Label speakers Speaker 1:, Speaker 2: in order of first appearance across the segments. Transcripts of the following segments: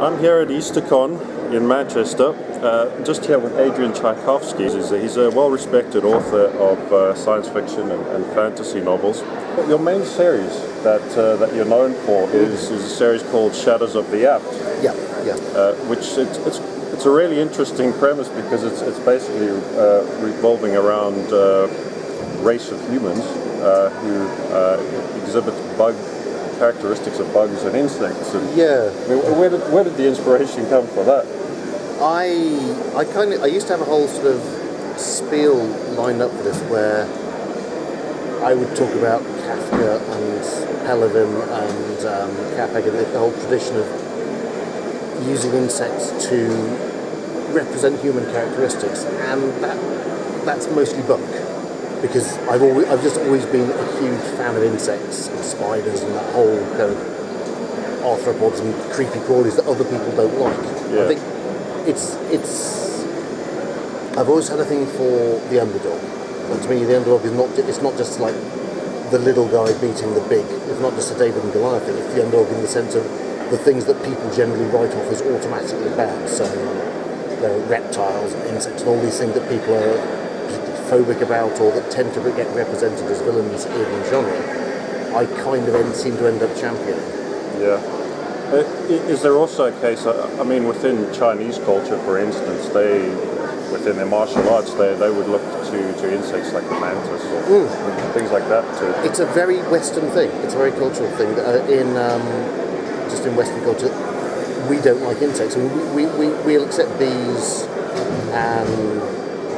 Speaker 1: I'm here at Eastercon in Manchester, just here with Adrian Tchaikovsky. He's a well-respected author of science fiction and fantasy novels. Your main series that you're known for is a series called Shadows of the Apt.
Speaker 2: Yeah.
Speaker 1: Which it's a really interesting premise because it's basically revolving around a race of humans who exhibit bug characteristics of bugs and insects. And
Speaker 2: Yeah.
Speaker 1: I mean, where did the inspiration come for that?
Speaker 2: I used to have a whole sort of spiel lined up for this where I would talk about Kafka and Pelevin and Capek and the whole tradition of using insects to represent human characteristics, and that's mostly bug. Because I've just always been a huge fan of insects and spiders and that whole kind of arthropods and creepy crawlies that other people don't like.
Speaker 1: Yeah.
Speaker 2: I think I've always had a thing for the underdog. And to me, the underdog it's not just like the little guy beating the big. It's not just a David and Goliath thing. It's the underdog in the sense of the things that people generally write off as automatically bad. So there are reptiles and insects and all these things that people are phobic about or that tend to get represented as villains in genre, I kind of seem to end up championing.
Speaker 1: Yeah. Is there also a case, I mean, within Chinese culture, for instance, within their martial arts, they would look to insects like the mantis or things like that too.
Speaker 2: It's a very Western thing. It's a very cultural thing. Just in Western culture, we don't like insects. I mean, we'll accept bees and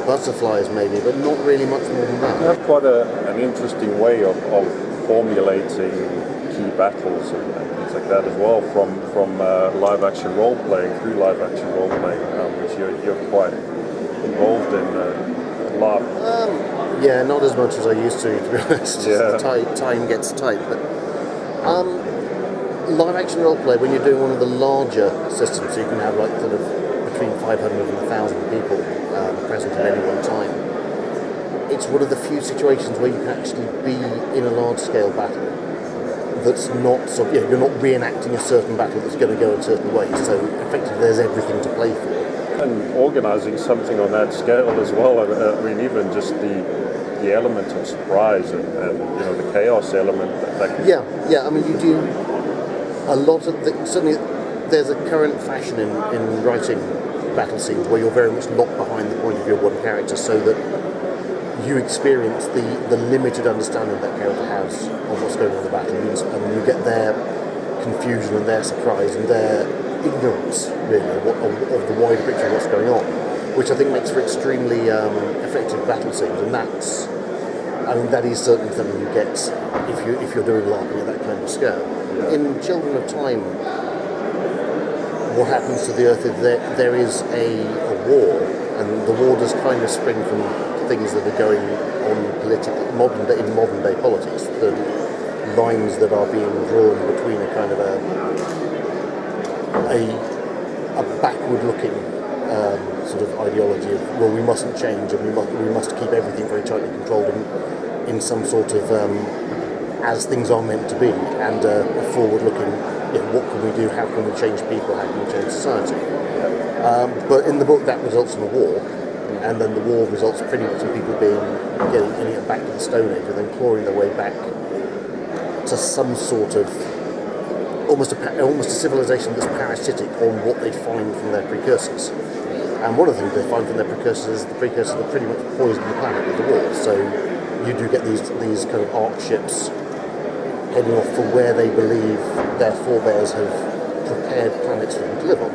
Speaker 2: butterflies maybe, but not really much more than that.
Speaker 1: You have quite an interesting way of formulating key battles and things like that as well, from live action role playing through live action role playing, which you're quite involved in a lot.
Speaker 2: Yeah, not as much as I used to be honest.
Speaker 1: Yeah.
Speaker 2: Time gets tight, but live action role play, when you're doing one of the larger systems, so you can have like sort of between 500 and 1,000 people present at any one time. It's one of the few situations where you can actually be in a large-scale battle that's not you're not reenacting a certain battle that's going to go a certain way. So effectively, there's everything to play for.
Speaker 1: And organising something on that scale as well. I mean, even just the element of surprise and the chaos element.
Speaker 2: Yeah. I mean, you do a lot of certainly. There's a current fashion in writing battle scenes where you're very much locked behind the point of view of one character, so that you experience the limited understanding that character has of what's going on in the battle, and you get their confusion and their surprise and their ignorance, really, of the wider picture of what's going on, which I think makes for extremely effective battle scenes. And that is certainly something you get if you're doing LARPing at that kind of scale.
Speaker 1: Yeah.
Speaker 2: In Children of Time, what happens to the Earth is there is a war, and the war does kind of spring from things that are going on politically, in modern day politics. The lines that are being drawn between a kind of a backward looking sort of ideology of, well, we mustn't change and we must keep everything very tightly controlled in some sort of as things are meant to be, and a forward looking, what can we do, how can we change people, how can we change society. But in the book that results in a war, and then the war results pretty much in people getting back to the Stone Age and then clawing their way back to some sort of almost a civilization that's parasitic on what they find from their precursors. And one of the things they find from their precursors is the precursors that pretty much poison the planet with the war. So you do get these kind of arc ships heading off for where they believe their forebears have prepared planets for them to live on,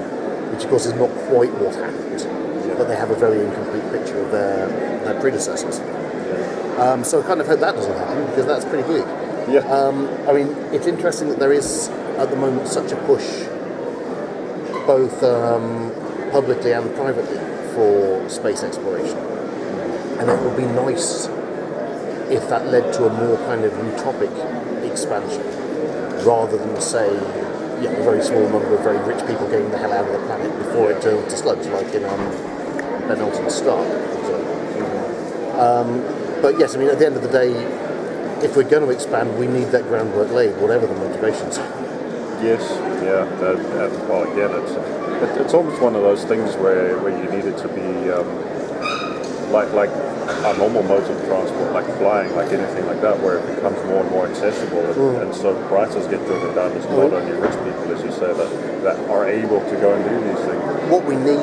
Speaker 2: which of course is not quite what happened, but they have a very incomplete picture of their predecessors. So I kind of hope that doesn't happen, because that's pretty bleak.
Speaker 1: Yeah.
Speaker 2: I mean, it's interesting that there is at the moment such a push, both publicly and privately, for space exploration, and it would be nice if that led to a more kind of utopic expansion, rather than say, a very small number of very rich people getting the hell out of the planet before it turned to sludge, like in Ben Elton's Star. But yes, I mean, at the end of the day, if we're going to expand, we need that groundwork laid, whatever the motivations are.
Speaker 1: Yes, yeah. Well, again, it's almost one of those things where you need it to be like our normal modes of transport, like flying, like anything like that, where it becomes more and more accessible, and so prices get driven down. It's not only rich people, as you say, that are able to go and do these things.
Speaker 2: What we need,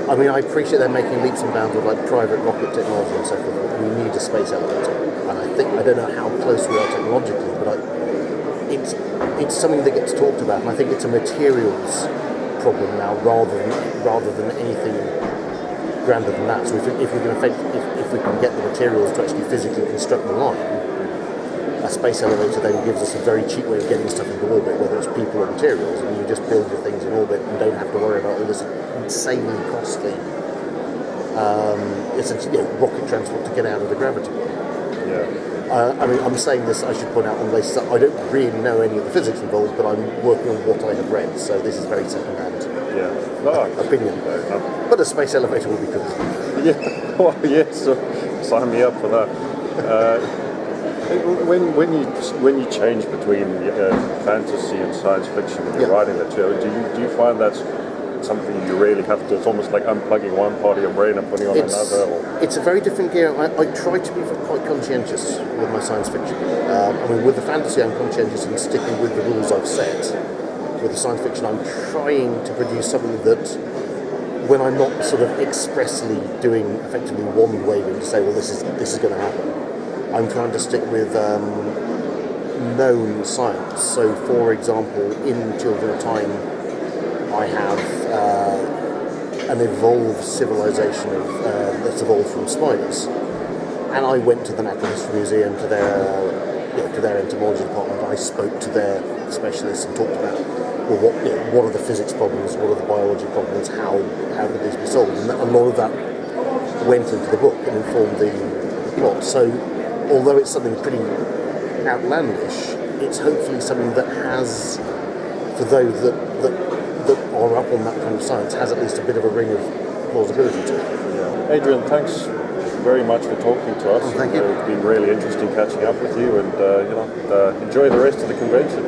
Speaker 2: I mean, I appreciate they're making leaps and bounds with like private rocket technology and so forth. We need a space elevator, and I don't know how close we are technologically, but it's something that gets talked about, and I think it's a materials problem now rather than anything grander than that. So if we can get the materials to actually physically construct the line, a space elevator then gives us a very cheap way of getting stuff into orbit, whether it's people or materials, and you just build your things in orbit and don't have to worry about all this insanely costly rocket transport to get out of the gravity.
Speaker 1: Yeah.
Speaker 2: I mean, I'm saying this, I should point out, on the basis that I don't really know any of the physics involved, but I'm working on what I have read, so this is very second-hand opinion. But a space elevator would be good.
Speaker 1: Yeah, well, yeah, so sign me up for that. When you change between fantasy and science fiction when you're writing that show, do you find that's something you really have to? It's almost like unplugging one part of your brain and putting on another.
Speaker 2: It's a very different gear. I try to be quite conscientious with my science fiction. I mean, with the fantasy, I'm conscientious in sticking with the rules I've set. With the science fiction, I'm trying to produce something that, when I'm not sort of expressly doing effectively wand waving to say, well, this is going to happen, I'm trying to stick with known science. So, for example, in Children of Time, I have an evolved civilization that's evolved from spiders, and I went to the Natural History Museum, to their entomology department. I spoke to their specialists and talked about, well, what are the physics problems, what are the biology problems, how could these be solved, and a lot of that went into the book and informed the plot. So, although it's something pretty outlandish, it's hopefully something that has, for those that are up on that kind of science, has at least a bit of a ring of plausibility to it.
Speaker 1: Yeah. Adrian, thanks very much for talking to us.
Speaker 2: Thank you.
Speaker 1: It's been really interesting catching up with you, and enjoy the rest of the convention.